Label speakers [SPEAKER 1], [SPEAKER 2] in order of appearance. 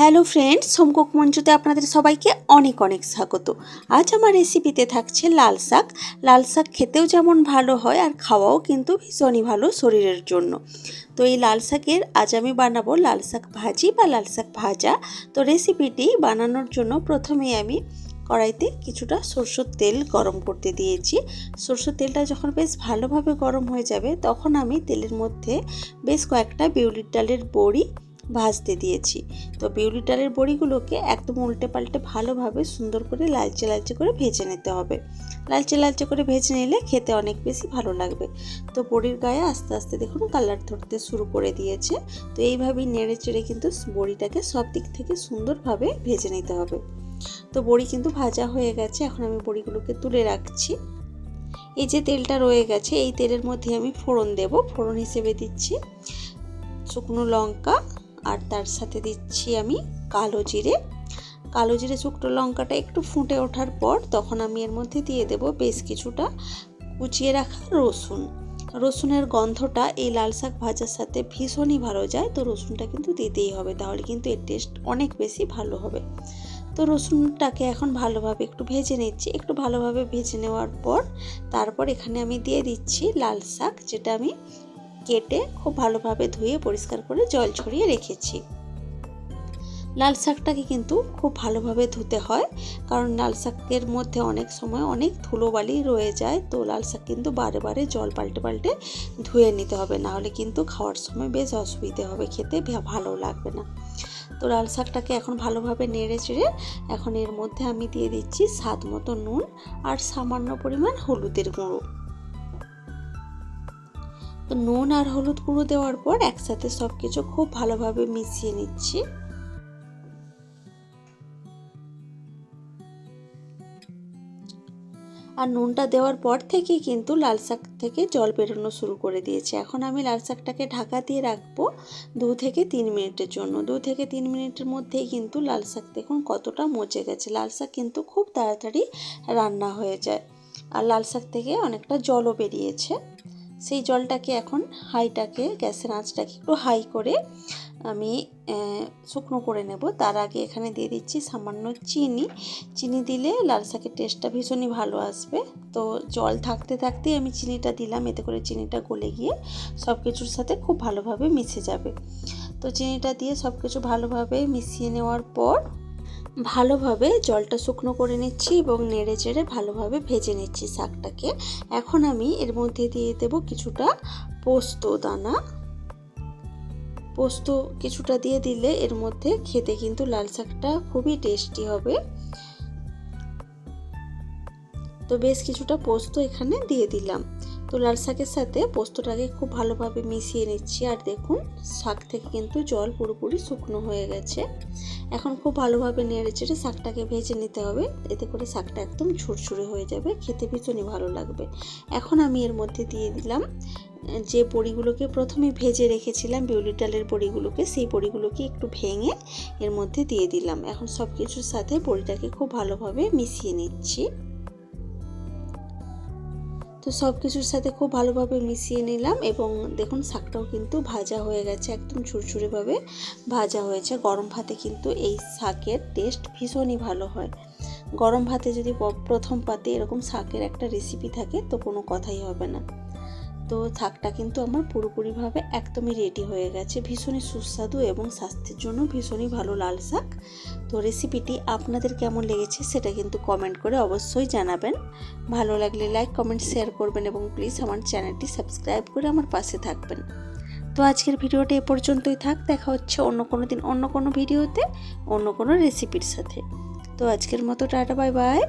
[SPEAKER 1] Hello friends, home cook মঞ্চুতে আপনাদের সবাইকে অনেক অনেক স্বাগত। আজ আমার রেসিপিতে থাকছে লাল শাক। লাল শাক খেতেও যেমন ভালো হয় আর খাওয়াও কিন্তু ভীষণই ভালো শরীরের জন্য। তো এই লাল শাকের আজ আমি বানাবো লাল শাক ভাজি বা লাল শাক ভাজা। তো রেসিপিটি বানানোর জন্য প্রথমেই আমি কড়াইতে কিছুটা সরষের তেল গরম করতে দিয়েছি। সরষের তেলটা যখন বেশ ভালোভাবে গরম হয়ে যাবে তখন আমি তেলের মধ্যে বেশ কয়েকটা বিউলির ডালের বড়ি ভাজতে দিয়েছি। তো বিউলির ডালের বড়িগুলোকে একদম উল্টে পাল্টে ভালোভাবে সুন্দর করে লালচে লালচে করে ভেজে নিতে হবে। লালচে লালচে করে ভেজে নিলে খেতে অনেক বেশি ভালো লাগবে। তো বড়ির গায়ে আস্তে আস্তে দেখুন কালার ধরতে শুরু করে দিয়েছে। তো এইভাবেই নেড়ে চেড়ে কিন্তু বড়িটাকে সব দিক থেকে সুন্দরভাবে ভেজে নিতে হবে। তো বড়ি কিন্তু ভাজা হয়ে গেছে, এখন আমি বড়িগুলোকে তুলে রাখছি। এই যে তেলটা রয়ে গেছে এই তেলের মধ্যে আমি ফোড়ন দেব। ফোড়ন হিসেবে দিচ্ছি শুকনো লঙ্কা আর তার সাথে দিচ্ছি আমি কালো জিরে। কালো জিরে শুকনো লঙ্কাটা একটু ফুটে ওঠার পর তখন আমি এর মধ্যে দিয়ে দেব বেশ কিছুটা কুচিয়ে রাখা রসুন। রসুনের গন্ধটা এই লাল শাক ভাজার সাথে ভীষণই ভালো যায়। তো রসুনটা কিন্তু দিতেই হবে, তাহলে কিন্তু এর টেস্ট অনেক বেশি ভালো হবে। তো রসুনটাকে এখন ভালোভাবে একটু ভেজে নিচ্ছি। একটু ভালোভাবে ভেজে নেওয়ার পর তারপর এখানে আমি দিয়ে দিচ্ছি লাল শাক, যেটা আমি কেটে খুব ভালোভাবে ধুয়ে পরিষ্কার করে জল ছড়িয়ে রেখেছি। লাল শাকটাকে কিন্তু খুব ভালোভাবে ধুতে হয়, কারণ লাল শাকের মধ্যে অনেক সময় অনেক ধুলোবালি রয়ে যায়। তো লাল শাক কিন্তু বারে বারে জল পাল্টে পাল্টে ধুয়ে নিতে হবে, নাহলে কিন্তু খাওয়ার সময় বেশ অসুবিধে হবে, খেতে ভালো লাগবে না। তো লাল শাকটাকে এখন ভালোভাবে নেড়ে চেড়ে এখন এর মধ্যে আমি দিয়ে দিচ্ছি স্বাদ মতো নুন আর সামান্য পরিমাণ হলুদের গুঁড়ো। তো নুন আর হলুদ গুঁড়ো দেওয়ার পর একসাথে সব কিছু খুব ভালোভাবে মিশিয়ে নিচ্ছি। আর নুনটা দেওয়ার পর থেকেই কিন্তু লাল শাক থেকে জল বেরোনো শুরু করে দিয়েছে। এখন আমি লাল শাকটাকে ঢাকা দিয়ে রাখবো 2 থেকে 3 মিনিটের জন্য। 2 থেকে 3 মিনিটের মধ্যেই কিন্তু লাল শাক দেখুন কতটা মজে গেছে। লাল শাক কিন্তু খুব তাড়াতাড়ি রান্না হয়ে যায় আর লাল শাক থেকে অনেকটা জলও বেরিয়েছে। সেই জলটাকে এখন গ্যাসের আঁচটাকে একটু হাই করে আমি শুকনো করে নেব। তার আগে এখানে দিয়ে দিচ্ছি সামান্য চিনি দিলে লাল শাকের টেস্টটা ভীষণই ভালো আসবে। তো জল থাকতে থাকতেই আমি চিনিটা দিলাম, এতে করে চিনিটা গলে গিয়ে সব কিছুর সাথে খুব ভালোভাবে মিশে যাবে। তো চিনিটা দিয়ে সব কিছু ভালোভাবে মিশিয়ে নেওয়ার পর ভালোভাবে জলটা শুকনো করে নিচ্ছি এবং নেড়ে চেড়ে ভালোভাবে ভেজে নিচ্ছি শাকটাকে। এখন আমি এর মধ্যে দিয়ে দেব কিছুটা পোস্ত দানা। পোস্ত কিছুটা দিয়ে দিলে এর মধ্যে খেতে কিন্তু লাল শাকটা খুবই টেস্টি হবে। তো বেশ কিছুটা পোস্ত এখানে দিয়ে দিলাম। তো লাল শাকের সাথে পোস্তটাকে খুব ভালোভাবে মিশিয়ে নিচ্ছি। আর দেখুন শাক থেকে কিন্তু জল পুরোপুরি শুকনো হয়ে গেছে। এখন খুব ভালোভাবে নেড়ে চেড়ে শাকটাকে ভেজে নিতে হবে, এতে করে শাকটা একদম ঝুরঝুরে হয়ে যাবে, খেতে ভীষণই ভালো লাগবে। এখন আমি এর মধ্যে দিয়ে দিলাম যে বড়িগুলোকে প্রথমে ভেজে রেখেছিলাম, বিউলির ডালের বড়িগুলোকে, সেই বড়িগুলোকে একটু ভেঙে এর মধ্যে দিয়ে দিলাম। এখন সব কিছুর সাথে বড়িটাকে খুব ভালোভাবে মিশিয়ে নিচ্ছি। তো সব কিছুর সাথে খুব ভালোভাবে মিশিয়ে নিলাম এবং দেখুন শাকটাও কিন্তু ভাজা হয়ে গেছে, একদম ঝুরঝুরেভাবে ভাজা হয়েছে। গরম ভাতে কিন্তু এই শাকের টেস্ট ভীষণই ভালো হয়। গরম ভাতে যদি প্রথম পাতে এরকম শাকের একটা রেসিপি থাকে তো কোনো কথাই হবে না। তো শাকটা কিন্তু আমার পুরোপুরিভাবে একদমই রেডি হয়ে গেছে। ভীষণই সুস্বাদু এবং স্বাস্থ্যের জন্য ভীষণই ভালো লাল শাক। তো রেসিপিটি আপনাদের কেমন লেগেছে সেটা কিন্তু কমেন্ট করে অবশ্যই জানাবেন। ভালো লাগলে লাইক কমেন্ট শেয়ার করবেন এবং প্লিজ আমার চ্যানেলটি সাবস্ক্রাইব করে আমার পাশে থাকবেন। তো আজকের ভিডিওটা এ পর্যন্তই থাক। দেখা হচ্ছে অন্য কোনো দিন অন্য কোনো ভিডিওতে অন্য কোনো রেসিপির সাথে। তো আজকের মতো টাটা, বাই বাই।